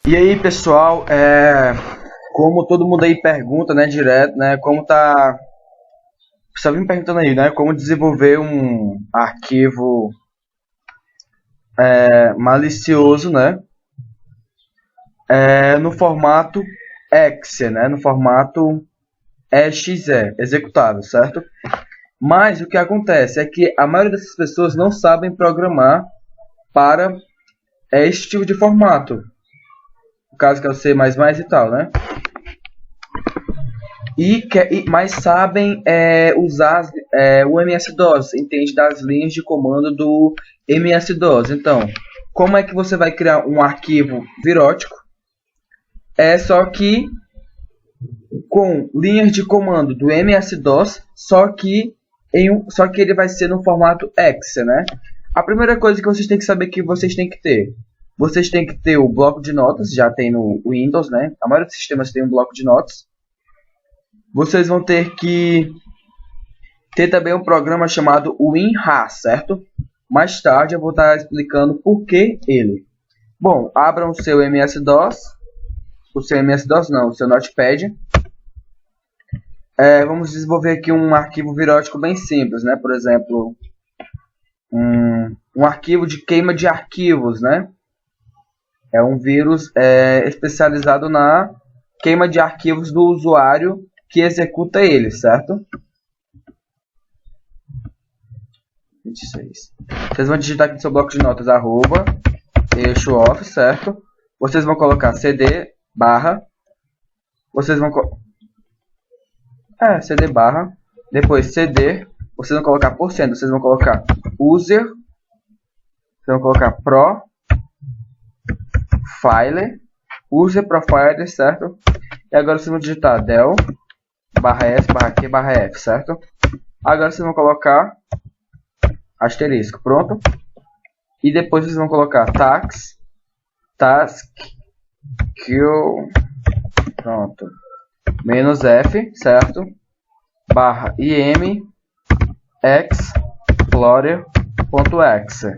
E aí, pessoal, como todo mundo aí pergunta, né, direto, né, como tá... Você me perguntando aí, né, como desenvolver um arquivo malicioso, né, no formato exe, né, no formato exe, executável, certo? Mas o que acontece é que a maioria dessas pessoas não sabem programar para esse tipo de formato. No caso que é o C++ e tal, né? Mas sabem usar o MS-DOS, entende das linhas de comando do MS-DOS. Então, como é que você vai criar um arquivo virótico? Só que com linhas de comando do MS-DOS, só que ele vai ser no formato exe, né? A primeira coisa que vocês têm que saber que vocês têm que ter o bloco de notas, já tem no Windows, né? A maioria dos sistemas tem um bloco de notas. Vocês vão ter que ter também um programa chamado WinRAR, certo? Mais tarde eu vou estar explicando por que ele. Bom, abram o seu MS-DOS, o seu Notepad. Vamos desenvolver aqui um arquivo virótico bem simples, né? Por exemplo, um arquivo de queima de arquivos, né? É um vírus especializado na queima de arquivos do usuário que executa ele, certo? 26. Vocês vão digitar aqui no seu bloco de notas eixo off, certo? Vocês vão colocar cd barra, cd barra, depois cd, vocês vão colocar %, vocês vão colocar user, vocês vão colocar user profile, certo? E agora vocês vão digitar del barra s barra q barra f, certo? Agora vocês vão colocar asterisco, pronto? E depois vocês vão colocar task kill, pronto, menos f, certo? Barra im explorer.exe,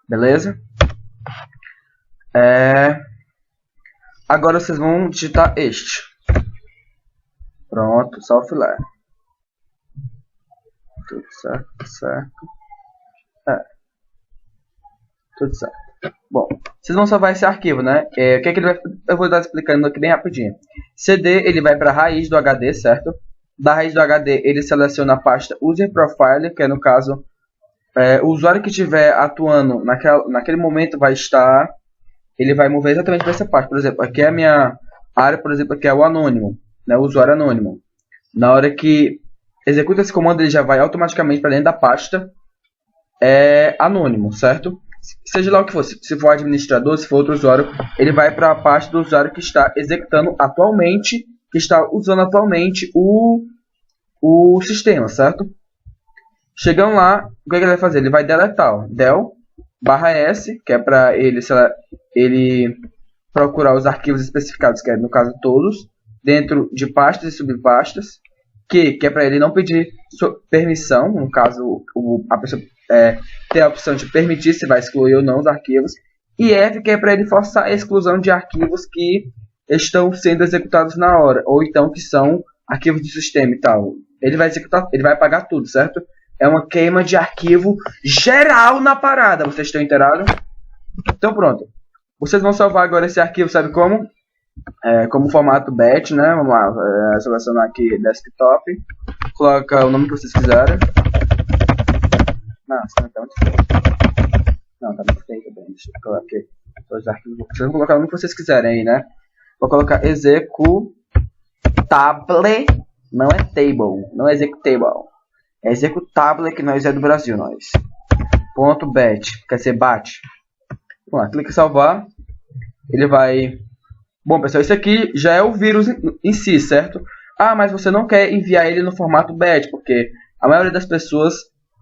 beleza? Agora vocês vão digitar este. Pronto, só o filé. Tudo certo, tudo certo. Bom, vocês vão salvar esse arquivo, né? O que é que ele vai... Eu vou estar explicando aqui bem rapidinho. CD, ele vai para a raiz do HD, certo? Da raiz do HD, ele seleciona a pasta User Profile, que é no caso... o usuário que estiver atuando naquele momento vai estar... Ele vai mover exatamente para essa parte. Por exemplo, aqui é a minha área, por exemplo, aqui é o anônimo, né? O usuário anônimo. Na hora que executa esse comando, ele já vai automaticamente para dentro da pasta anônimo, certo? Seja lá o que for, se for administrador, se for outro usuário, ele vai para a pasta do usuário que está executando atualmente, que está usando atualmente o sistema, certo? Chegando lá, o que ele vai fazer? Ele vai deletar, ó, del barra s, que é para ele procurar os arquivos especificados, que é no caso todos, dentro de pastas e subpastas, que é para ele não pedir permissão, no caso a pessoa ter a opção de permitir se vai excluir ou não os arquivos, e F, que é para ele forçar a exclusão de arquivos que estão sendo executados na hora, ou então que são arquivos de sistema e tal. Ele vai executar, ele vai apagar tudo, certo? É uma queima de arquivo geral na parada, vocês estão inteirados? Então pronto. Vocês vão salvar agora esse arquivo, sabe como? Como formato BAT, né? Vamos lá, selecionar aqui desktop, coloca o nome que vocês quiserem. Não, tá muito feio. Não, tá muito feio também. Deixa eu colocar aqui os arquivos. Vocês vão colocar o nome que vocês quiserem aí, né? Vou colocar executable, não é table, não é executable. É executable, que nós é do Brasil, nós. Ponto .bat, quer ser bat. Vamos lá, clica em salvar. Ele vai... Bom, pessoal, isso aqui já é o vírus em si, certo? Ah, mas você não quer enviar ele no formato BAT, porque a maioria das pessoas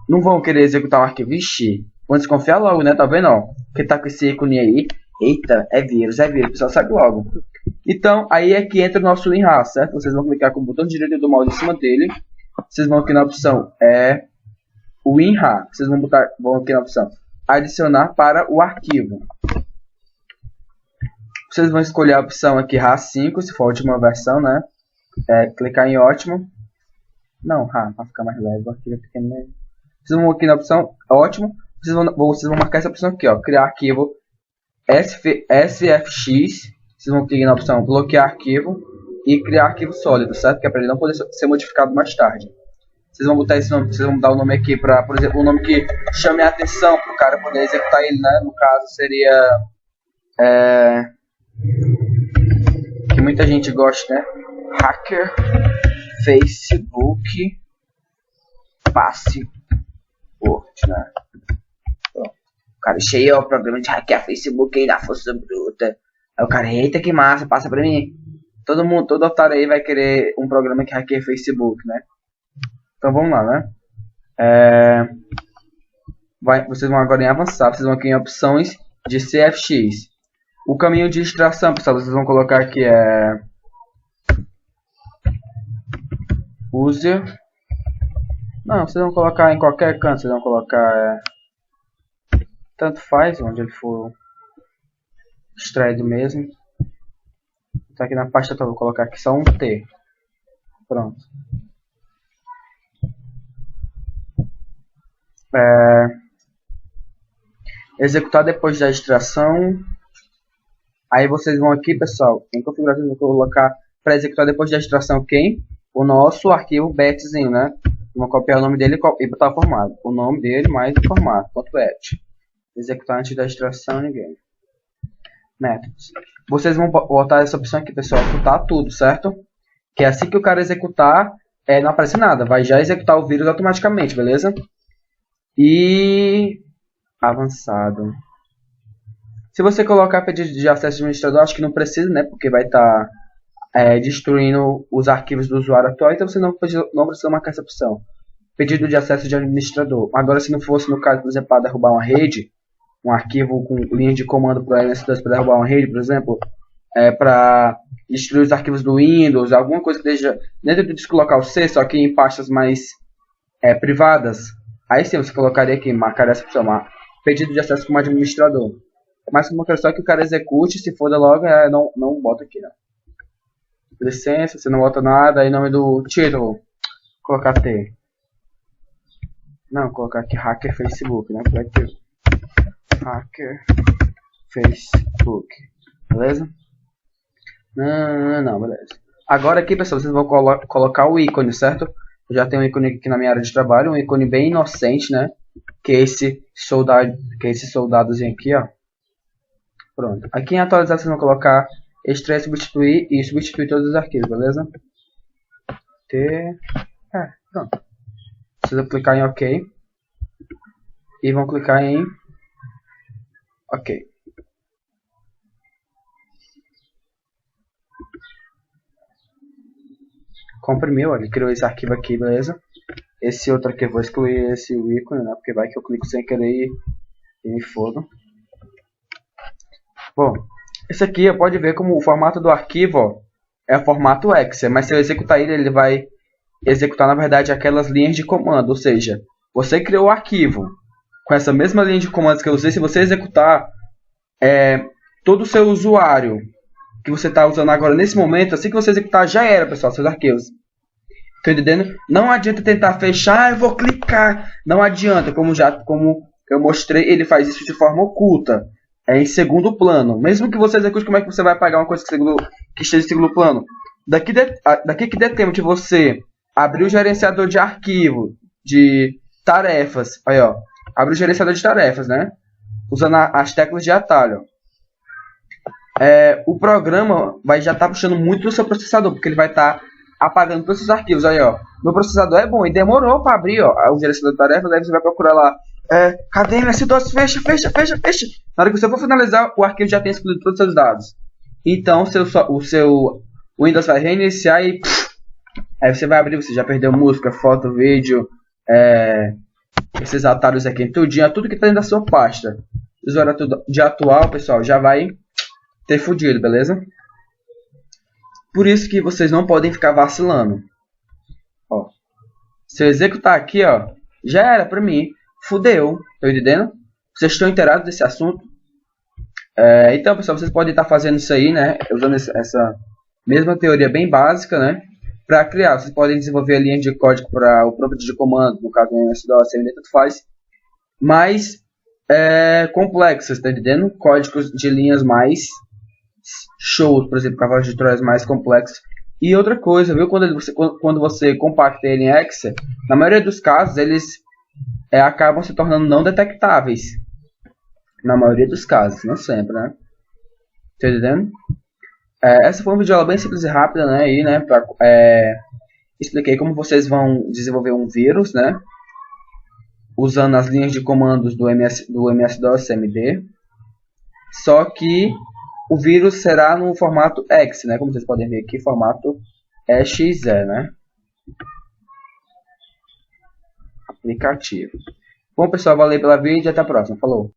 não vão querer executar um arquivo. Ixi, vão desconfiar logo, né? Tá vendo, ó? Que tá com esse ícone aí. Eita, é vírus, o pessoal sabe logo. Então, aí é que entra o nosso WinRAR, certo? Vocês vão clicar com o botão direito do mouse em cima dele. Vocês vão aqui na opção WinRAR. Vocês vão aqui na opção adicionar para o arquivo. Vocês vão escolher a opção aqui RA5, se for a última versão, né? Clicar em ótimo. Não, para ficar mais leve, aqui é pequeno. Vocês vão aqui na opção ótimo. Vocês vão marcar essa opção aqui, ó, criar arquivo SFX. Vocês vão clicar na opção bloquear arquivo e criar arquivo sólido, certo? Que é para ele não poder ser modificado mais tarde. Vocês vão botar esse nome, vocês vão dar o nome aqui para, por exemplo, um nome que chame a atenção para o cara poder executar ele, né? No caso seria que muita gente gosta, né? Hacker Facebook Password, né? O cara cheio o programa de hackear Facebook aí na força bruta. Aí o cara, eita que massa, passa pra mim. Todo otário aí vai querer um programa que hackeia Facebook, né? Então vamos lá, né? Vocês vão agora em avançar, vocês vão aqui em opções de CFX. O caminho de extração, pessoal, vocês vão colocar aqui user. Não, vocês vão colocar em qualquer canto, vocês vão colocar tanto faz, onde ele for extraído mesmo. Tá aqui na pasta toda, vou colocar aqui só um T. Pronto. Executar depois da extração. Aí vocês vão aqui, pessoal, em configuração, vou colocar para executar depois da extração quem? O nosso arquivo betzinho, né? Vou copiar o nome dele e botar o formato. O nome dele mais o formato, .bet. Executar antes da extração, ninguém. Métodos. Vocês vão botar essa opção aqui, pessoal, executar tudo, certo? Que é assim que o cara executar, não aparece nada. Vai já executar o vírus automaticamente, beleza? E avançado. Se você colocar pedido de acesso administrador, acho que não precisa, né? Porque vai estar destruindo os arquivos do usuário atual, então você não precisa marcar essa opção. Pedido de acesso de administrador. Agora, se não fosse, no caso, por exemplo, para derrubar uma rede, um arquivo com linha de comando para MS2 para derrubar uma rede, por exemplo, para destruir os arquivos do Windows, alguma coisa que esteja dentro do disco local C, só que em pastas mais privadas, aí sim você colocaria aqui, marcar essa opção, pedido de acesso como administrador. Mas como eu quero só que o cara execute, se for logo, não bota aqui, não. Licença, você não bota nada, aí nome do título, colocar T. Não, colocar aqui hacker Facebook, né? Vai ter hacker Facebook, beleza? Não, beleza. Agora aqui, pessoal, vocês vão colocar o ícone, certo? Eu já tenho um ícone aqui na minha área de trabalho, um ícone bem inocente, né? Que é esse soldadozinho aqui, ó. Pronto. Aqui em atualizar vocês vão colocar extrair, substituir e substituir todos os arquivos, beleza? Pronto. Vocês vão clicar em OK. E vão clicar em OK. Comprimiu, ele criou esse arquivo aqui, beleza? Esse outro aqui eu vou excluir esse ícone, né? Porque vai que eu clico sem querer e me fodo. Bom, esse aqui pode ver como o formato do arquivo, ó, é o formato exe, mas se eu executar ele vai executar na verdade aquelas linhas de comando, ou seja, você criou o arquivo com essa mesma linha de comandos que eu usei, se você executar todo o seu usuário que você está usando agora nesse momento, assim que você executar já era, pessoal, seus arquivos. Tá entendendo? Não adianta tentar fechar, eu vou clicar, não adianta, como eu mostrei, ele faz isso de forma oculta. Em segundo plano. Mesmo que você execute, como é que você vai pagar uma coisa que esteja em segundo plano? Daqui que der tempo de você abrir o gerenciador de arquivo, de tarefas. Aí, ó. Abre o gerenciador de tarefas, né? Usando as teclas de atalho. O programa vai já estar puxando muito do seu processador, porque ele vai estar apagando todos os arquivos. Aí, ó. Meu processador é bom e demorou para abrir, ó, o gerenciador de tarefas. Aí você vai procurar lá. Cadê MS2? Fecha. Na hora que você for finalizar, o arquivo já tem excluído todos os seus dados. Então, o seu Windows vai reiniciar e aí você vai abrir, você já perdeu música, foto, vídeo, esses atalhos aqui, tudinho, tudo que está dentro da sua pasta. O usuário de atual, pessoal, já vai ter fudido, beleza? Por isso que vocês não podem ficar vacilando. Ó, se eu executar aqui, ó, já era pra mim. Fudeu, tá entendendo? Vocês estão inteirados desse assunto? Então, pessoal, vocês podem estar fazendo isso aí, né? Usando essa mesma teoria bem básica, né? Para criar. Vocês podem desenvolver a linha de código para o prompt de comando, no caso do MS-DOS, tanto faz. Mais complexas, tá entendendo? Códigos de linhas mais shows, por exemplo, cavalos de Troia mais complexos. E outra coisa, viu? Quando você compacta ele em Excel, na maioria dos casos, eles acabam se tornando não detectáveis. Na maioria dos casos, não sempre, né? Tá entendendo? Essa foi uma videoaula bem simples e rápida, né? Aí, né? Expliquei como vocês vão desenvolver um vírus, né? Usando as linhas de comandos do MS-DOS CMD. Só que o vírus será no formato X, né? Como vocês podem ver aqui, formato exe, né? Aplicativo. Bom, pessoal, valeu pela vídeo e até a próxima. Falou!